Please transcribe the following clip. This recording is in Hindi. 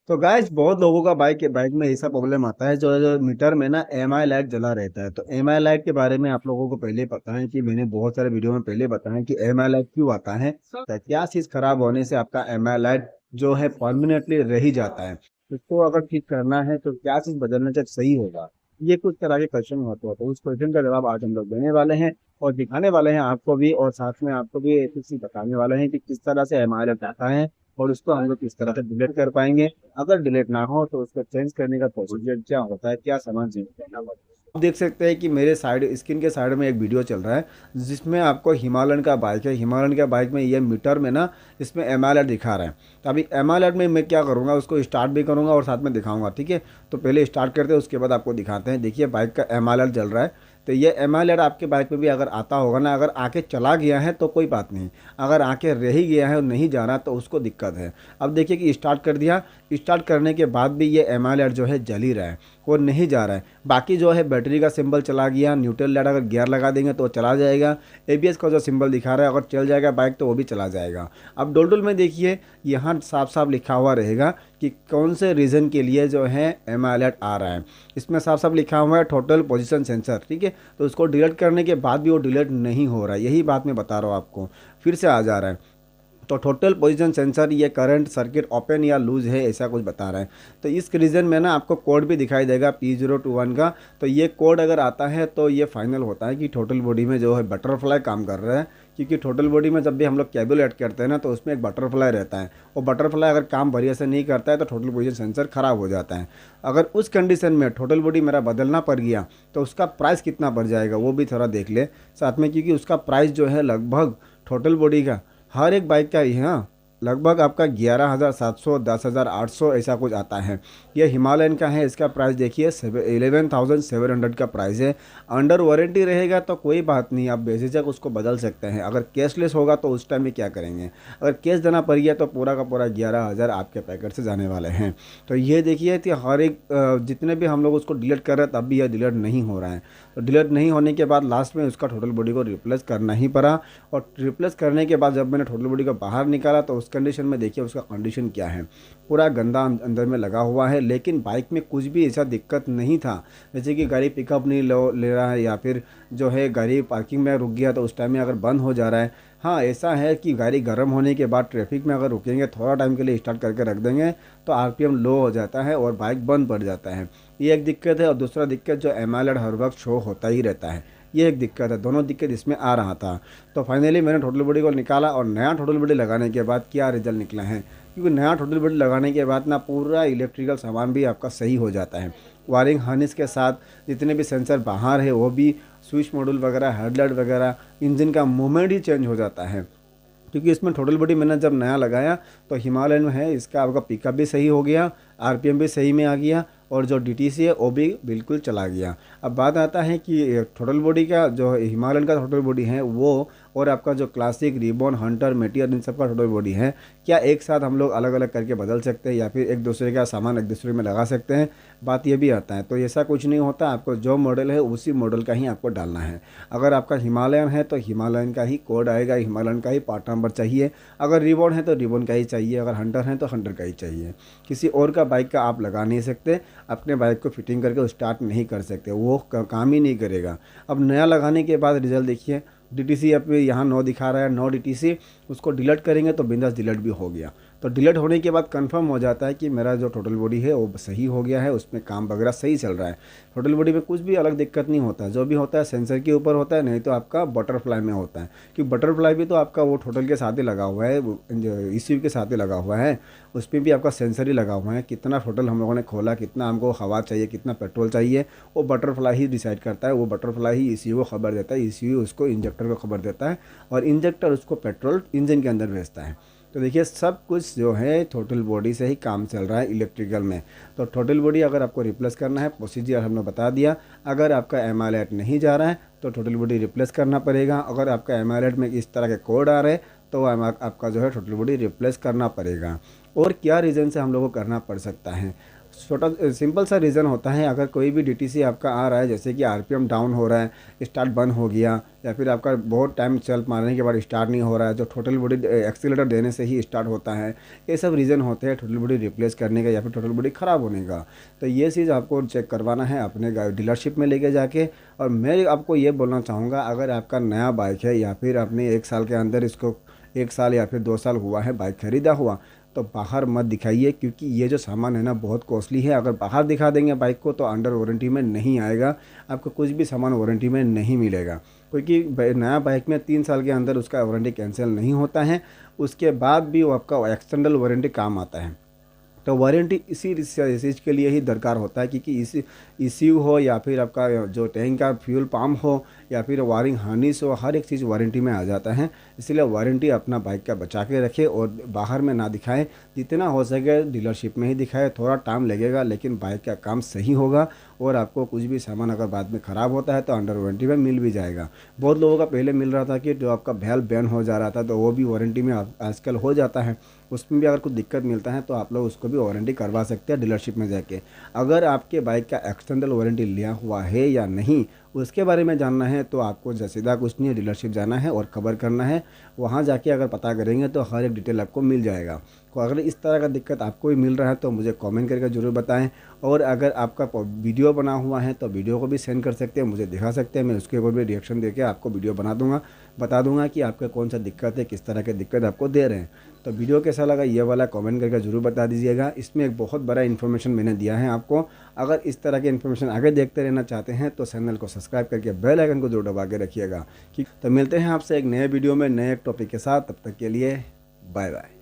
तो गाइस बहुत लोगों का बाइक बाइक में ऐसा प्रॉब्लम आता है जो मीटर में ना एमआई लाइट जला रहता है। तो एमआई लाइट के बारे में आप लोगों को पहले पता है कि मैंने बहुत सारे वीडियो में पहले बताया कि एमआई लाइट क्यों आता है। तो क्या चीज खराब होने से आपका एमआई लाइट जो है परमानेंटली रह ही जाता है। इसको अगर ठीक करना है तो क्या चीज बदलना चाहिए सही होगा। ये कुछ तरह के क्वेश्चन होते हैं, तो उस क्वेश्चन का जवाब आज हम लोग देने वाले हैं और दिखाने वाले हैं आपको भी, और साथ में आपको भी एक चीज बताने वाले हैं कि किस तरह से एमआई लाइट आता है और उसको हम लोग किस तरह से डिलीट कर पाएंगे। अगर डिलीट ना हो तो उसको चेंज करने का प्रोसीजर क्या होता है, क्या सामान चेंज करना पड़ता है। आप देख सकते हैं कि मेरे साइड स्क्रीन के साइड में एक वीडियो चल रहा है जिसमें आपको हिमालयन का बाइक है। हिमालयन का बाइक में ये मीटर में ना इसमें एमआरएल दिखा रहा है। तो अभी एमआरएल में मैं क्या करूँगा, उसको स्टार्ट भी करूँगा और साथ में दिखाऊंगा, ठीक है। तो पहले स्टार्ट करते हैं, उसके बाद आपको दिखाते हैं। देखिए बाइक का एमआरएल जल रहा है। तो ये एमआरएल आपके बाइक में भी अगर आता होगा ना, अगर आके चला गया है तो कोई बात नहीं, अगर आके रह ही गया है और नहीं जा रहा तो उसको दिक्कत है। अब देखिए कि स्टार्ट कर दिया, स्टार्ट करने के बाद भी ये एमआई जो है जल ही रहा है, वो नहीं जा रहा है। बाकी जो है बैटरी का सिंबल चला गया, न्यूट्रल लाइट अगर गियर लगा देंगे तो वो चला जाएगा। एबीएस का जो सिंबल दिखा रहा है अगर चल जाएगा बाइक तो वो भी चला जाएगा। अब डोल में देखिए यहाँ साफ साफ लिखा हुआ रहेगा कि कौन से रीज़न के लिए जो है एमआई अलर्ट आ रहा है। इसमें साफ साफ लिखा हुआ है टोटल पोजीशन सेंसर, ठीक है। तो उसको डिलीट करने के बाद भी वो डिलीट नहीं हो रहा है, यही बात मैं बता रहा हूँ आपको। फिर से आ जा रहा है तो टोटल पोजीशन सेंसर ये करंट सर्किट ओपन या लूज है ऐसा कुछ बता रहा है। तो इस रीजन में ना आपको कोड भी दिखाई देगा P021 का। तो ये कोड अगर आता है तो ये फाइनल होता है कि टोटल बॉडी में जो है बटरफ्लाई काम कर रहा है। क्योंकि टोटल बॉडी में जब भी हम लोग केबल ऐड करते हैं ना तो उसमें एक बटरफ्लाई रहता है, और बटरफ्लाई अगर काम बढ़िया से नहीं करता है तो टोटल पोजीशन सेंसर खराब हो जाता है। अगर उस कंडीशन में टोटल बॉडी मेरा बदलना पड़ गया तो उसका प्राइस कितना पड़ जाएगा वो भी थोड़ा देख ले साथ में, क्योंकि उसका प्राइस जो है लगभग टोटल बॉडी का हर एक बाइक का ही है, हाँ, लगभग आपका 11,700 10,800 ऐसा कुछ आता है। ये हिमालयन का है, इसका प्राइस देखिए 11,700 का प्राइस है। अंडर वारंटी रहेगा तो कोई बात नहीं, आप बेझिझक उसको बदल सकते हैं। अगर कैशलेस होगा तो उस टाइम में क्या करेंगे, अगर कैश देना पड़ गया तो पूरा का पूरा 11,000 आपके पैकेट से जाने वाले हैं। तो ये देखिए कि हर एक जितने भी हम लोग उसको डिलीट कर रहे हैं तब भी यह डिलीट नहीं हो रहा है। तो डिलीट नहीं होने के बाद लास्ट में उसका टोटल बॉडी को रिप्लेस करना ही पड़ा। और रिप्लेस करने के बाद जब मैंने टोटल बॉडी को बाहर निकाला तो उस कंडीशन में देखिए उसका कंडीशन क्या है, पूरा गंदा अंदर में लगा हुआ है। लेकिन बाइक में कुछ भी ऐसा दिक्कत नहीं था, जैसे कि गाड़ी पिकअप नहीं ले रहा है या फिर जो है गाड़ी पार्किंग में रुक गया तो उस टाइम में अगर बंद हो जा रहा है। हाँ ऐसा है कि गाड़ी गर्म होने के बाद ट्रैफिक में अगर रुकेंगे थोड़ा टाइम के लिए स्टार्ट करके रख देंगे तो आरपीएम लो हो जाता है और बाइक बंद पड़ जाता है। ये एक दिक्कत है। और दूसरा दिक्कत जो एमआईएलआर हर वक्त शो होता ही रहता है, ये एक दिक्कत है। दोनों दिक्कत इसमें आ रहा था। तो फाइनली मैंने टोटल बॉडी को निकाला और नया टोटल बॉडी लगाने के बाद क्या रिजल्ट निकला है, क्योंकि नया टोटल बॉडी लगाने के बाद ना पूरा इलेक्ट्रिकल सामान भी आपका सही हो जाता है। वायरिंग हार्नेस के साथ जितने भी सेंसर बाहर है वो भी, स्विच मॉड्यूल वगैरह, हेडलाइट वगैरह, इंजन का मूवमेंट ही चेंज हो जाता है। क्योंकि इसमें टोटल बॉडी मैंने जब नया लगाया तो हिमालयन में है, इसका आपका पिकअप भी सही हो गया, आरपीएम भी सही में आ गया और जो डीटीसी है वो भी बिल्कुल चला गया। अब बात आता है कि टोटल बॉडी का जो हिमालयन का टोटल बॉडी है वो और आपका जो क्लासिक, रिबॉन, हंटर, मेटियर इन सब का टोटल बॉडी है, क्या एक साथ हम लोग अलग अलग करके बदल सकते हैं या फिर एक दूसरे का सामान एक दूसरे में लगा सकते हैं, बात ये भी आता है। तो ऐसा कुछ नहीं होता, आपको जो मॉडल है उसी मॉडल का ही आपको डालना है। अगर आपका हिमालयन है तो हिमालयन का ही कोड आएगा, हिमालयन का ही पार्ट नंबर चाहिए। अगर रिबॉन है तो रिबॉन का ही चाहिए, अगर हंटर है तो हंटर का ही चाहिए। किसी और का बाइक का आप लगा नहीं सकते, अपने बाइक को फिटिंग करके स्टार्ट नहीं कर सकते, वो काम ही नहीं करेगा। अब नया लगाने के बाद रिजल्ट देखिए, डीटीसी अब यहाँ 9 दिखा रहा है, 9 डीटीसी। उसको डिलीट करेंगे तो बिंदास डिलीट भी हो गया। तो डिलीट होने के बाद कंफर्म हो जाता है कि मेरा जो टोटल बॉडी है वो सही हो गया है, उसमें काम वगैरह सही चल रहा है। टोटल बॉडी में कुछ भी अलग दिक्कत नहीं होता, जो भी होता है सेंसर के ऊपर होता है, नहीं तो आपका बटरफ्लाई में होता है। क्योंकि बटरफ्लाई भी तो आपका वो टोटल के साथ ही लगा हुआ है, ECU के साथ ही लगा हुआ है, उसमें भी आपका सेंसर ही लगा हुआ है। कितना टोटल हम लोगों ने खोला, कितना हमको हवा चाहिए, कितना पेट्रोल चाहिए, वो बटरफ्लाई ही डिसाइड करता है। वो बटरफ्लाई ही ECU को खबर देता है, ECU उसको इंजेक्टर को खबर देता है और इंजेक्टर उसको पेट्रोल इंजन के अंदर भेजता है। तो देखिए सब कुछ जो है टोटल बॉडी से ही काम चल रहा है इलेक्ट्रिकल में। तो टोटल बॉडी अगर आपको रिप्लेस करना है, प्रोसीजर हमने बता दिया। अगर आपका एमआईएलआर नहीं जा रहा है तो टोटल बॉडी रिप्लेस करना पड़ेगा। अगर आपका एमआईएलआर में इस तरह के कोड आ रहे हैं तो आपका जो है टोटल बॉडी रिप्लेस करना पड़ेगा। और क्या रीज़न से हम लोग को करना पड़ सकता है, छोटा सिंपल सा रीज़न होता है। अगर कोई भी डीटीसी आपका आ रहा है, जैसे कि आरपीएम डाउन हो रहा है, स्टार्ट बंद हो गया, या फिर आपका बहुत टाइम सेल्फ मारने के बाद स्टार्ट नहीं हो रहा है, जो टोटल बॉडी एक्सीलरेटर देने से ही स्टार्ट होता है, ये सब रीज़न होते हैं टोटल बॉडी रिप्लेस करने का या फिर टोटल बॉडी ख़राब होने का। तो ये चीज़ आपको चेक करवाना है अपने डीलरशिप में लेके जाके। और मैं आपको ये बोलना चाहूँगा, अगर आपका नया बाइक है या फिर आपने 1 साल के अंदर इसको 1 साल या फिर 2 साल हुआ है बाइक खरीदा हुआ, तो बाहर मत दिखाइए, क्योंकि ये जो सामान है ना बहुत कॉस्टली है। अगर बाहर दिखा देंगे बाइक को तो अंडर वारंटी में नहीं आएगा, आपको कुछ भी सामान वारंटी में नहीं मिलेगा, क्योंकि नया बाइक में 3 साल के अंदर उसका वारंटी कैंसिल नहीं होता है, उसके बाद भी वो आपका एक्सटर्नल वारंटी काम आता है। तो वारंटी इसी चीज़ के लिए ही दरकार होता है, क्योंकि इसी इश्यू हो या फिर आपका जो टैंक का फ्यूल पम्प हो या फिर वायरिंग हार्नेस हो, हर एक चीज़ वारंटी में आ जाता है। इसलिए वारंटी अपना बाइक का बचा के रखे और बाहर में ना दिखाएं, जितना हो सके डीलरशिप में ही दिखाए। थोड़ा टाइम लगेगा लेकिन बाइक का काम सही होगा, और आपको कुछ भी सामान अगर बाद में ख़राब होता है तो अंडर वारंटी में मिल भी जाएगा। बहुत लोगों का पहले मिल रहा था कि जो आपका वेल बैन हो जा रहा था, तो वो भी वारंटी में आजकल हो जाता है। उसमें भी अगर कुछ दिक्कत मिलता है तो आप लोग उसको भी वारंटी करवा सकते हैं डीलरशिप में जाके। अगर आपके बाइक का एक्सटर्नल वारंटी लिया हुआ है या नहीं, उसके बारे में जानना है तो आपको सीधा कुछ नहीं है, डीलरशिप जाना है और खबर करना है। वहाँ जाके अगर पता करेंगे तो हर एक डिटेल आपको मिल जाएगा। तो अगर इस तरह का दिक्कत आपको भी मिल रहा है तो मुझे कमेंट करके ज़रूर बताएं। और अगर आपका वीडियो बना हुआ है तो वीडियो को भी सेंड कर सकते हैं, मुझे दिखा सकते हैं, मैं उसके ऊपर भी रिएक्शन देके आपको वीडियो बना दूंगा, बता दूंगा कि आपका कौन सा दिक्कत है, किस तरह की दिक्कत आपको दे रहे हैं। तो वीडियो कैसा लगा ये वाला कमेंट करके ज़रूर बता दीजिएगा। इसमें एक बहुत बड़ा इन्फॉर्मेशन मैंने दिया है आपको। अगर इस तरह के इन्फॉर्मेशन आगे देखते रहना चाहते हैं तो चैनल को सब्सक्राइब करके बेल आइकन को जरूर दबा के रखिएगा। तो मिलते हैं आपसे एक नए वीडियो में नए टॉपिक के साथ, तब तक के लिए बाय बाय।